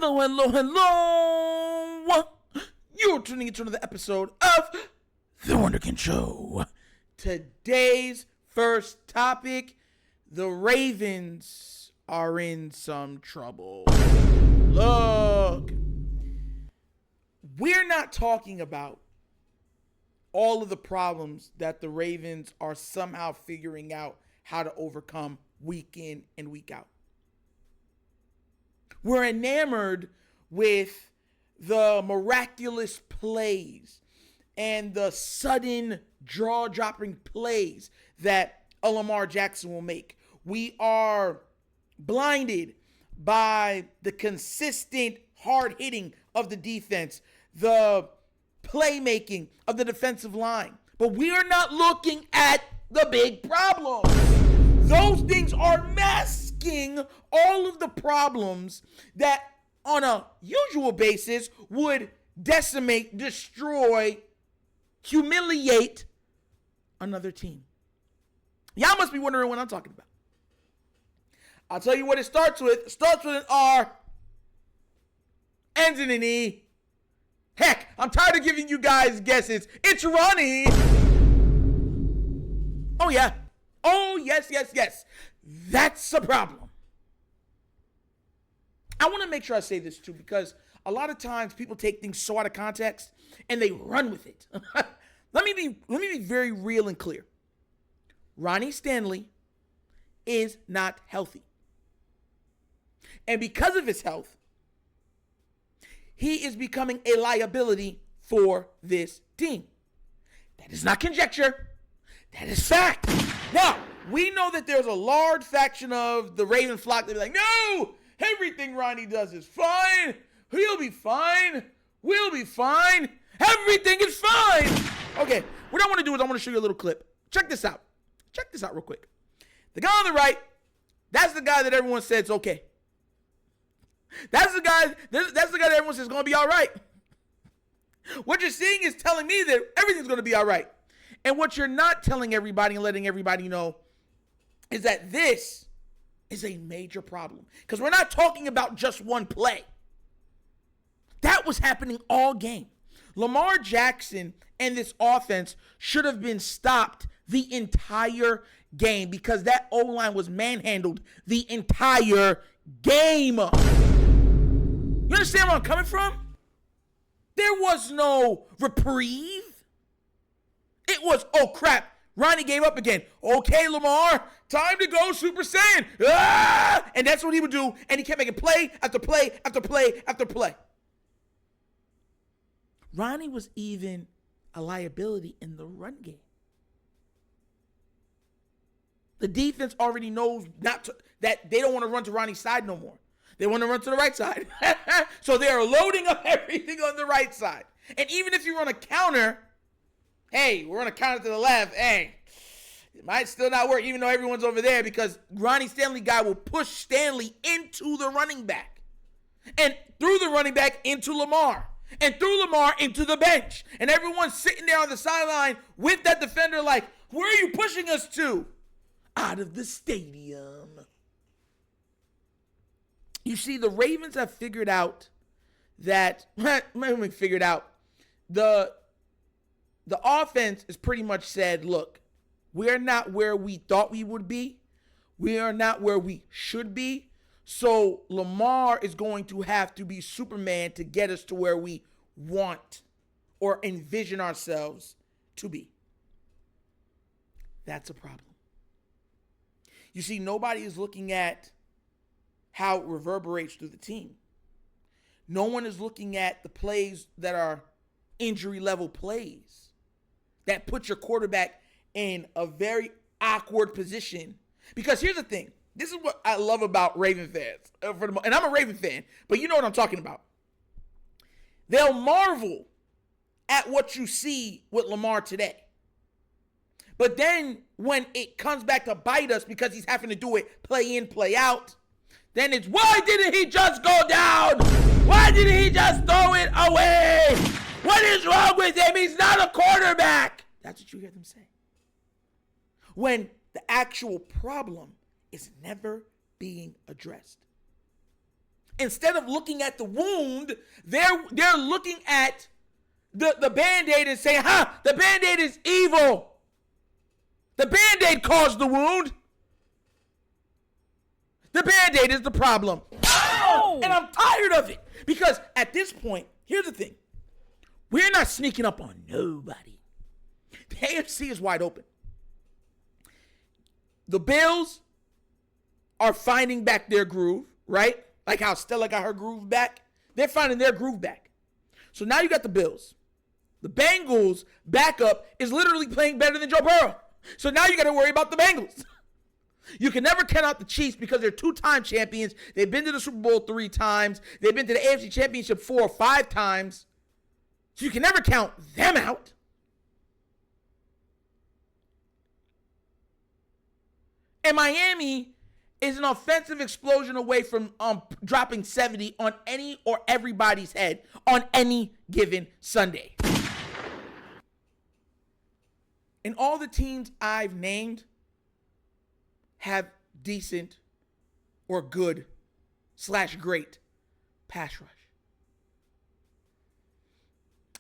Hello. You're tuning into another episode of The Wunderkind Show. Today's first topic, the Ravens are in some trouble. Look, we're not talking about all of the problems that the Ravens are somehow figuring out how to overcome week in and week out. We're enamored with the miraculous plays and the sudden jaw-dropping plays that a Lamar Jackson will make. We are blinded by the consistent hard hitting of the defense, the playmaking of the defensive line. But we are not looking at the big problems. Those things are masking all of the problems that on a usual basis would decimate, destroy, humiliate another team. Y'all must be wondering what I'm talking about. I'll tell you what it starts with. It starts with an R, ends in an E. Heck, I'm tired of giving you guys guesses. It's Ronnie. Oh, yeah. Oh, yes. That's a problem. I want to make sure I say this, too, because a lot of times people take things so out of context and they run with it. Let me be very real and clear. Ronnie Stanley is not healthy. And because of his health, he is becoming a liability for this team. That is not conjecture. That is fact. Now, we know that there's a large faction of the Raven flock that be like, no, everything Ronnie does is fine. He'll be fine. We'll be fine. Everything is fine. Okay, what I want to do is I want to show you a little clip. Check this out. Check this out real quick. The guy on the right, that's the guy that everyone says okay. That's the guy that everyone says is going to be all right. What you're seeing is telling me that everything's going to be all right. And what you're not telling everybody and letting everybody know is that this is a major problem. Because we're not talking about just one play. That was happening all game. Lamar Jackson and this offense should have been stopped the entire game because that O-line was manhandled the entire game. You understand where I'm coming from? There was no reprieve. It was, oh crap, Ronnie gave up again. Okay, Lamar, time to go Super Saiyan. Ah! And that's what he would do. And he kept making play after play after play after play. Ronnie was even a liability in the run game. The defense already knows that they don't want to run to Ronnie's side no more. They want to run to the right side. So they are loading up everything on the right side. And even if you run a counter, hey, we're on a counter to the left. Hey, it might still not work even though everyone's over there because Ronnie Stanley guy will push Stanley into the running back. And through the running back into Lamar. And through Lamar into the bench. And everyone's sitting there on the sideline with that defender like, where are you pushing us to? Out of the stadium. You see, the Ravens have figured out that, the offense has pretty much said, look, we're not where we thought we would be. We are not where we should be. So Lamar is going to have to be Superman to get us to where we want or envision ourselves to be. That's a problem. You see, nobody is looking at how it reverberates through the team. No one is looking at the plays that are injury level plays that put your quarterback in a very awkward position. Because here's the thing. This is what I love about Raven fans. And I'm a Raven fan, but you know what I'm talking about. They'll marvel at what you see with Lamar today. But then when it comes back to bite us because he's having to do it play in, play out, then it's, why didn't he just go down? Why didn't he just throw it away? What is wrong with him? He's not a quarterback. That's what you hear them say. When the actual problem is never being addressed. instead of looking at the wound, they're looking at the Band-Aid and saying, the Band-Aid is evil. The Band-Aid caused the wound. The Band-Aid is the problem. Oh! And I'm tired of it. Because at this point, here's the thing. We're not sneaking up on nobody. The AFC is wide open. The Bills are finding back their groove, right? Like how Stella got her groove back. They're finding their groove back. So now you got the Bills. The Bengals' backup is literally playing better than Joe Burrow. So now you got to worry about the Bengals. You can never count out the Chiefs because they're two-time champions. They've been to the Super Bowl 3 times. They've been to the AFC Championship 4 or 5 times. So you can never count them out. And Miami is an offensive explosion away from dropping 70 on any or everybody's head on any given Sunday. And all the teams I've named have decent or good / great pass rush.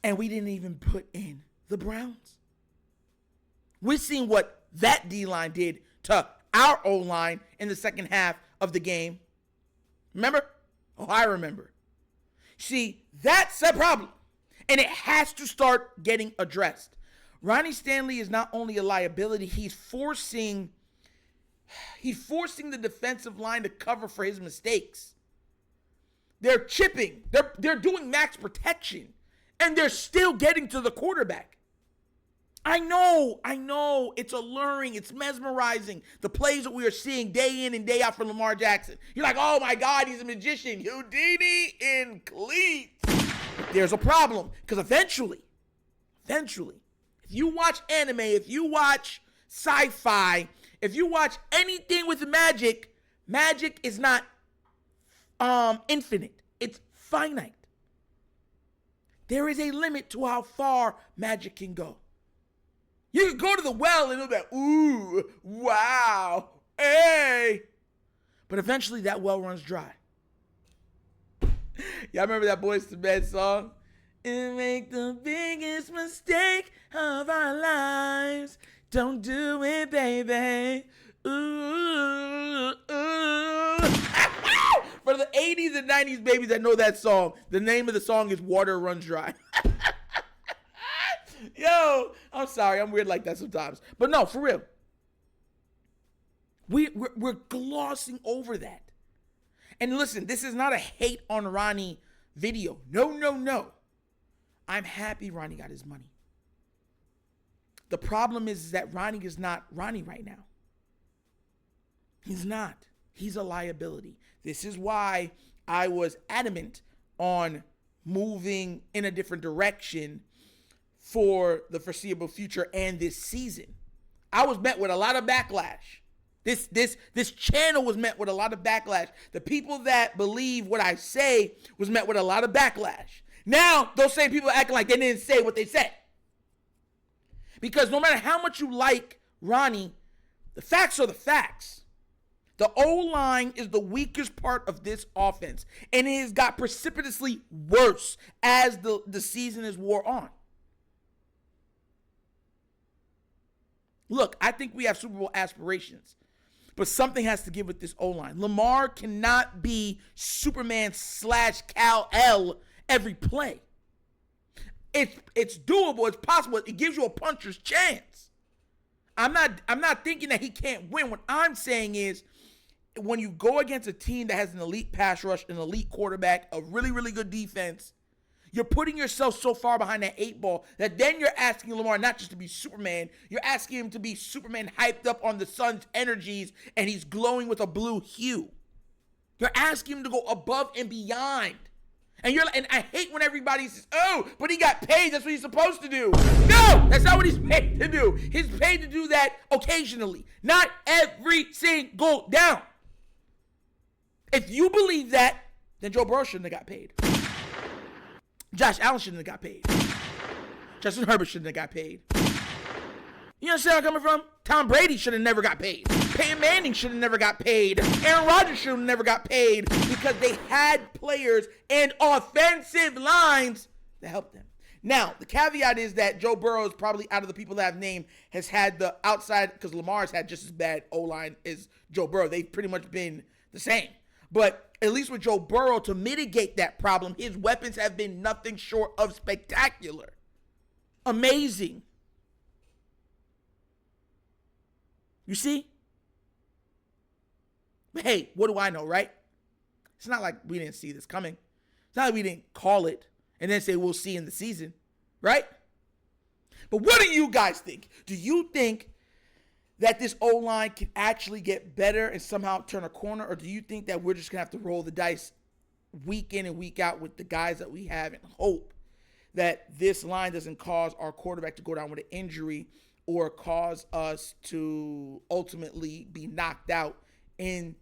And we didn't even put in the Browns. We've seen what that D-line did to our O-line in the second half of the game. Remember? Oh, I remember. See, that's a problem. And it has to start getting addressed. Ronnie Stanley is not only a liability, he's forcing the defensive line to cover for his mistakes. They're chipping. They're doing max protection. And they're still getting to the quarterback. I know. It's alluring. It's mesmerizing. The plays that we are seeing day in and day out from Lamar Jackson. You're like, oh my God, he's a magician. Houdini in cleats. But there's a problem. Because eventually, if you watch anime, if you watch sci-fi, if you watch anything with magic, magic is not infinite. It's finite. There is a limit to how far magic can go. You can go to the well and it'll be like, ooh, wow, hey. But eventually that well runs dry. Y'all remember that Boyz II Men song? And make the biggest mistake of our lives. Don't do it, baby. Ooh, ooh. For the 80s and 90s babies that know that song, the name of the song is Water Runs Dry. Yo, I'm sorry. I'm weird like that sometimes. But no, for real. We're glossing over that. And listen, this is not a hate on Ronnie video. No. I'm happy Ronnie got his money. The problem is that Ronnie is not Ronnie right now. He's not. He's a liability. This is why I was adamant on moving in a different direction for the foreseeable future and this season. I was met with a lot of backlash. This channel was met with a lot of backlash. The people that believe what I say was met with a lot of backlash. Now, those same people acting like they didn't say what they said. Because no matter how much you like Ronnie, the facts are the facts. The O-line is the weakest part of this offense, and it has got precipitously worse as the season is wore on. Look, I think we have Super Bowl aspirations, but something has to give with this O-line. Lamar cannot be Superman / Kal-El every play. It's doable. It's possible. It gives you a puncher's chance. I'm not thinking that he can't win. What I'm saying is, when you go against a team that has an elite pass rush, an elite quarterback, a really, really good defense, you're putting yourself so far behind that 8 ball that then you're asking Lamar not just to be Superman, you're asking him to be Superman hyped up on the sun's energies and he's glowing with a blue hue. You're asking him to go above and beyond. And I hate when everybody says, oh, but he got paid, that's what he's supposed to do. No, that's not what he's paid to do. He's paid to do that occasionally, not every single down. If you believe that, then Joe Burrow shouldn't have got paid. Josh Allen shouldn't have got paid. Justin Herbert shouldn't have got paid. You understand where I'm coming from? Tom Brady should have never got paid. Peyton Manning should have never got paid. Aaron Rodgers should have never got paid because they had players and offensive lines that helped them. Now, the caveat is that Joe Burrow is probably, out of the people that I've named, has had the outside, because Lamar's had just as bad O-line as Joe Burrow. They've pretty much been the same. But at least with Joe Burrow, to mitigate that problem, his weapons have been nothing short of spectacular. Amazing. You see? But hey, what do I know, right? It's not like we didn't see this coming. It's not like we didn't call it and then say we'll see in the season, right? But what do you guys think? Do you think that this O-line can actually get better and somehow turn a corner? Or do you think that we're just going to have to roll the dice week in and week out with the guys that we have and hope that this line doesn't cause our quarterback to go down with an injury or cause us to ultimately be knocked out in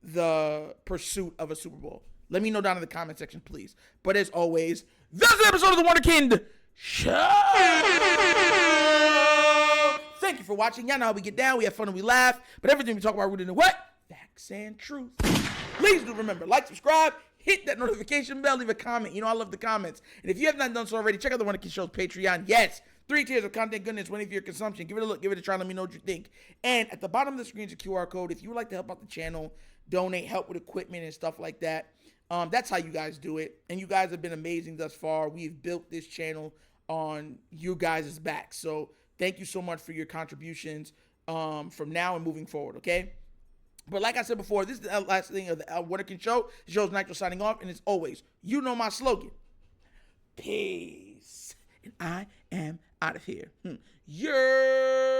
the pursuit of a Super Bowl? Let me know down in the comment section, please. But as always, this is an episode of The Wunderkind Show. Thank you for watching. Y'all know how we get down. We have fun and we laugh. But everything we talk about rooted in what? Facts and truth. Please do remember, like, subscribe, hit that notification bell, leave a comment. You know I love the comments. And if you have not done so already, check out The Wunderkind Show's Patreon. Yes, 3 tiers of content goodness, waiting for your consumption. Give it a look, give it a try, let me know what you think. And at the bottom of the screen is a QR code. If you would like to help out the channel, donate, help with equipment and stuff like that, that's how you guys do it. And you guys have been amazing thus far. We've built this channel on you guys' back. So thank you so much for your contributions from now and moving forward, okay? But like I said before, this is the last thing of the Wunderkind Show. The show's Nitro signing off, and as always, you know my slogan. Peace. And I am out of here. Yeah.